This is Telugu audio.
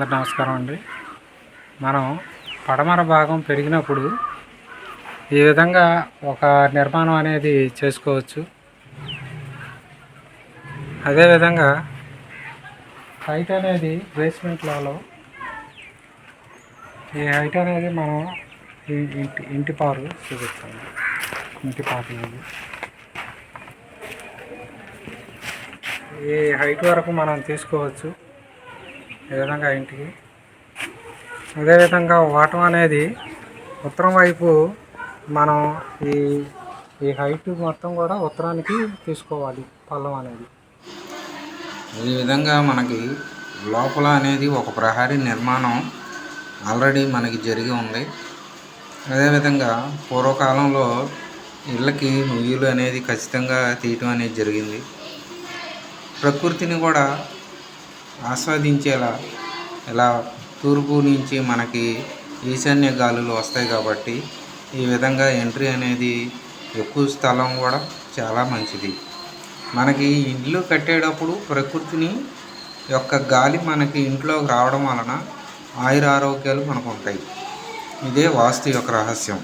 నమస్కారం అండి. మనం పడమర భాగం పెరిగినప్పుడు ఈ విధంగా ఒక నిర్మాణం అనేది చేసుకోవచ్చు. అదేవిధంగా హైట్ అనేది బేస్మెంట్ లెవెల్, ఈ హైట్ అనేది మనం ఇంటి పారు చూపిస్తాము. ఇంటి పారు అనేది ఈ హైట్ వరకు మనం తీసుకోవచ్చు. ఈ విధంగా ఇంటికి అదేవిధంగా వాటం అనేది ఉత్తరం వైపు మనం ఈ ఈ హైట్ మొత్తం కూడా ఉత్తరానికి తీసుకోవాలి. పల్లం అనేది ఈ విధంగా మనకి లోపల అనేది ఒక ప్రహరీ నిర్మాణం ఆల్రెడీ మనకి జరిగి ఉంది. అదేవిధంగా పూర్వకాలంలో ఇళ్ళకి నుయ్యులు అనేది ఖచ్చితంగా తీయటం అనేది జరిగింది. ప్రకృతిని కూడా ఆస్వాదించేలా ఇలా తూర్పు నుంచి మనకి ఈశాన్య గాలులు వస్తాయి కాబట్టి ఈ విధంగా ఎంట్రీ అనేది ఎక్కువ స్థలం కూడా చాలా మంచిది. మనకి ఇల్లు కట్టేటప్పుడు ప్రకృతిని యొక్క గాలి మనకి ఇంట్లోకి రావడం వలన ఆయుర ఆరోగ్యాలు మనకు ఉంటాయి. ఇదే వాస్తు యొక్క రహస్యం.